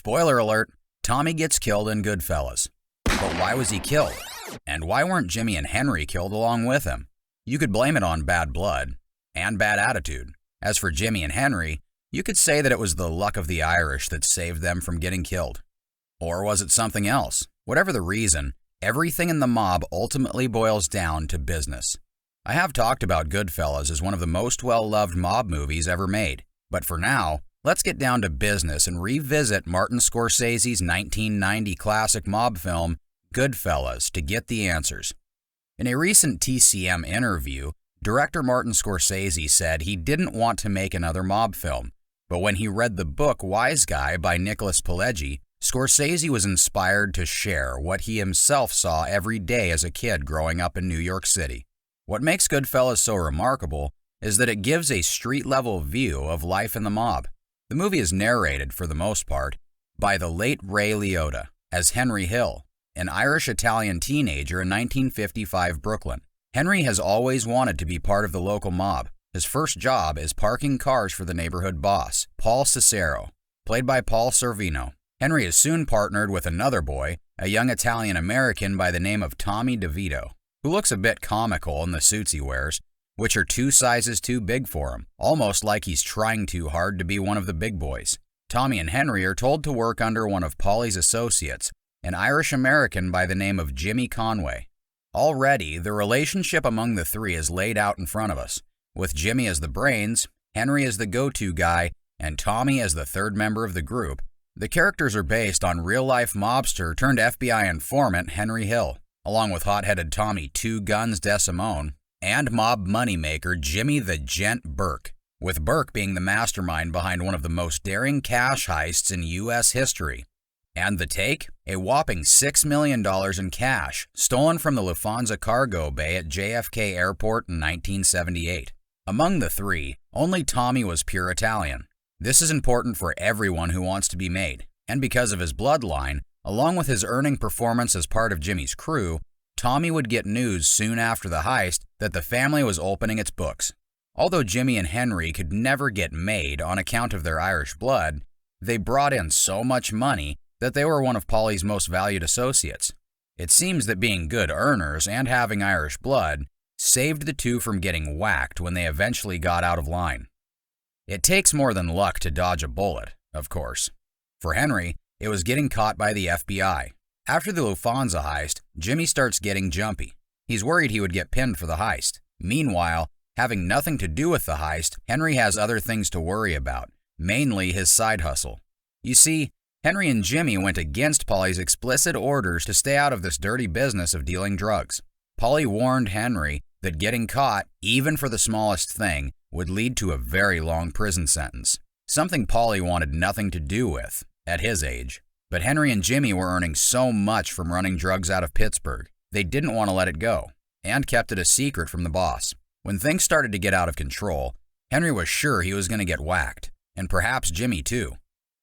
Spoiler alert, Tommy gets killed in Goodfellas. But why was he killed? And why weren't Jimmy and Henry killed along with him? You could blame it on bad blood and bad attitude. As for Jimmy and Henry, you could say that it was the luck of the Irish that saved them from getting killed. Or was it something else? Whatever the reason, everything in the mob ultimately boils down to business. I have talked about Goodfellas as one of the most well-loved mob movies ever made, but for now, let's get down to business and revisit Martin Scorsese's 1990 classic mob film, Goodfellas, to get the answers. In a recent TCM interview, director Martin Scorsese said he didn't want to make another mob film, but when he read the book Wise Guy by Nicholas Pileggi, Scorsese was inspired to share what he himself saw every day as a kid growing up in New York City. What makes Goodfellas so remarkable is that it gives a street-level view of life in the mob. The movie is narrated, for the most part, by the late Ray Liotta as Henry Hill, an Irish-Italian teenager in 1955 Brooklyn. Henry has always wanted to be part of the local mob. His first job is parking cars for the neighborhood boss, Paul Cicero, played by Paul Sorvino. Henry is soon partnered with another boy, a young Italian-American by the name of Tommy DeVito, who looks a bit comical in the suits he wears, which are 2 sizes too big for him, almost like he's trying too hard to be one of the big boys. Tommy and Henry are told to work under one of Paulie's associates, an Irish-American by the name of Jimmy Conway. Already, the relationship among the three is laid out in front of us, with Jimmy as the brains, Henry as the go-to guy, and Tommy as the third member of the group. The characters are based on real-life mobster turned FBI informant Henry Hill, along with hot-headed Tommy Two Guns DeSimone, and mob moneymaker Jimmy the Gent Burke, with Burke being the mastermind behind one of the most daring cash heists in U.S. history. And the take? A whopping $6 million in cash, stolen from the Lufthansa cargo bay at JFK Airport in 1978. Among the three, only Tommy was pure Italian. This is important for everyone who wants to be made, and because of his bloodline, along with his earning performance as part of Jimmy's crew, Tommy would get news soon after the heist that the family was opening its books. Although Jimmy and Henry could never get made on account of their Irish blood, they brought in so much money that they were one of Paulie's most valued associates. It seems that being good earners and having Irish blood saved the two from getting whacked when they eventually got out of line. It takes more than luck to dodge a bullet, of course. For Henry, it was getting caught by the FBI. After the Lufthansa heist, Jimmy starts getting jumpy. He's worried he would get pinned for the heist. Meanwhile, having nothing to do with the heist, Henry has other things to worry about, mainly his side hustle. You see, Henry and Jimmy went against Paulie's explicit orders to stay out of this dirty business of dealing drugs. Paulie warned Henry that getting caught, even for the smallest thing, would lead to a very long prison sentence, something Paulie wanted nothing to do with at his age. But Henry and Jimmy were earning so much from running drugs out of Pittsburgh, they didn't want to let it go, and kept it a secret from the boss. When things started to get out of control, Henry was sure he was going to get whacked, and perhaps Jimmy too.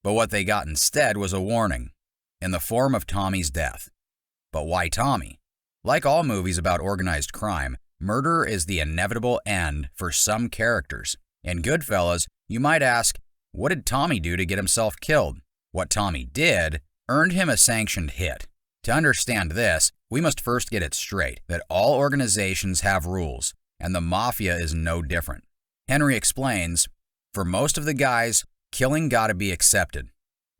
But what they got instead was a warning, in the form of Tommy's death. But why Tommy? Like all movies about organized crime, murder is the inevitable end for some characters. In Goodfellas, you might ask, what did Tommy do to get himself killed? What Tommy did earned him a sanctioned hit. To understand this, we must first get it straight that all organizations have rules, and the Mafia is no different. Henry explains, for most of the guys, killing gotta be accepted.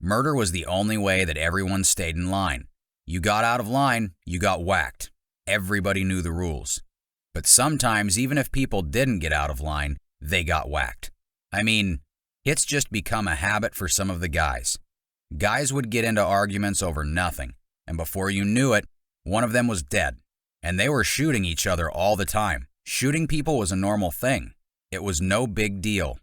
Murder was the only way that everyone stayed in line. You got out of line, you got whacked. Everybody knew the rules. But sometimes, even if people didn't get out of line, they got whacked. I mean, it's just become a habit for some of the guys. Guys would get into arguments over nothing, and before you knew it, one of them was dead. And they were shooting each other all the time. Shooting people was a normal thing. It was no big deal.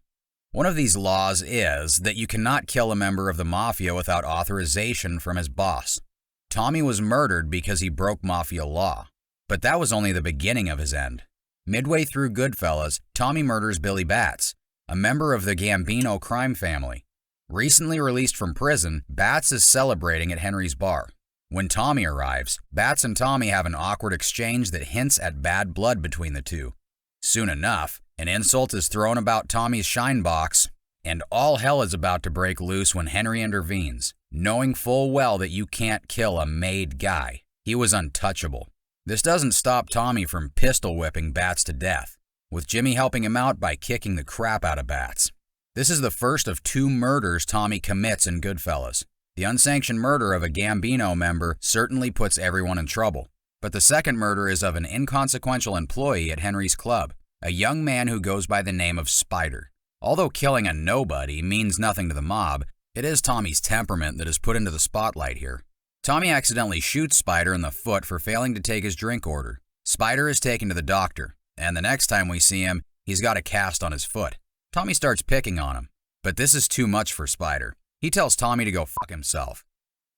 One of these laws is that you cannot kill a member of the Mafia without authorization from his boss. Tommy was murdered because he broke Mafia law. But that was only the beginning of his end. Midway through Goodfellas, Tommy murders Billy Batts, a member of the Gambino crime family. Recently released from prison, Batts is celebrating at Henry's bar. When Tommy arrives, Batts and Tommy have an awkward exchange that hints at bad blood between the two. Soon enough, an insult is thrown about Tommy's shine box, And all hell is about to break loose when Henry intervenes, knowing full well that you can't kill a made guy. He was untouchable. This doesn't stop Tommy from pistol whipping Bats to death, with Jimmy helping him out by kicking the crap out of Bats. This is the first of 2 murders Tommy commits in Goodfellas. The unsanctioned murder of a Gambino member certainly puts everyone in trouble, but the second murder is of an inconsequential employee at Henry's club, a young man who goes by the name of Spider. Although killing a nobody means nothing to the mob, it is Tommy's temperament that is put into the spotlight here. Tommy accidentally shoots Spider in the foot for failing to take his drink order. Spider is taken to the doctor, and the next time we see him, he's got a cast on his foot. Tommy starts picking on him, but this is too much for Spider. He tells Tommy to go fuck himself,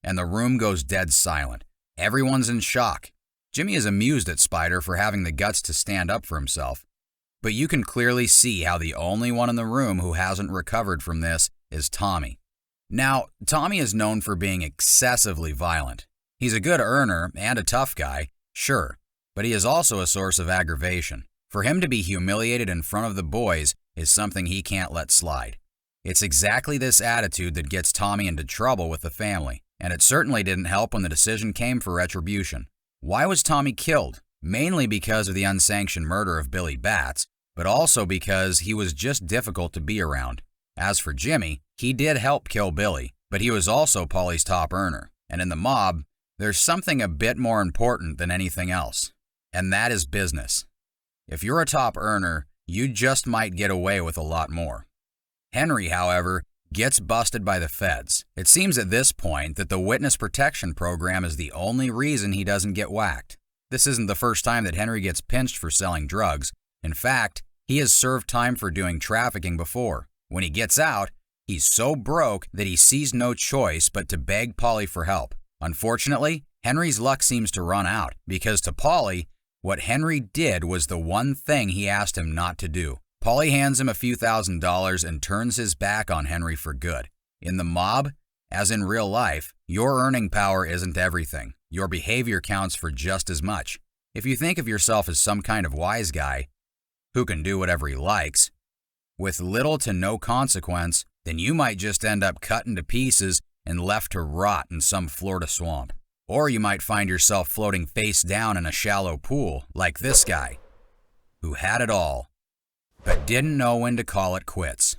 and the room goes dead silent. Everyone's in shock. Jimmy is amused at Spider for having the guts to stand up for himself, but you can clearly see how the only one in the room who hasn't recovered from this is Tommy. Now, Tommy is known for being excessively violent. He's a good earner and a tough guy, sure, but he is also a source of aggravation. For him to be humiliated in front of the boys is something he can't let slide. It's exactly this attitude that gets Tommy into trouble with the family, and it certainly didn't help when the decision came for retribution. Why was Tommy killed? Mainly because of the unsanctioned murder of Billy Bats, but also because he was just difficult to be around. As for Jimmy, he did help kill Billy, but he was also Paulie's top earner, and in the mob, there's something a bit more important than anything else, and that is business. If you're a top earner, you just might get away with a lot more. Henry, however, gets busted by the feds. It seems at this point that the witness protection program is the only reason he doesn't get whacked. This isn't the first time that Henry gets pinched for selling drugs. In fact, he has served time for doing trafficking before. When he gets out, he's so broke that he sees no choice but to beg Paulie for help. Unfortunately, Henry's luck seems to run out, because to Paulie, what Henry did was the one thing he asked him not to do. Paulie hands him a few $1,000s and turns his back on Henry for good. In the mob, as in real life, your earning power isn't everything. Your behavior counts for just as much. If you think of yourself as some kind of wise guy who can do whatever he likes, with little to no consequence, then you might just end up cut into pieces and left to rot in some Florida swamp. Or you might find yourself floating face down in a shallow pool, like this guy, who had it all, but didn't know when to call it quits.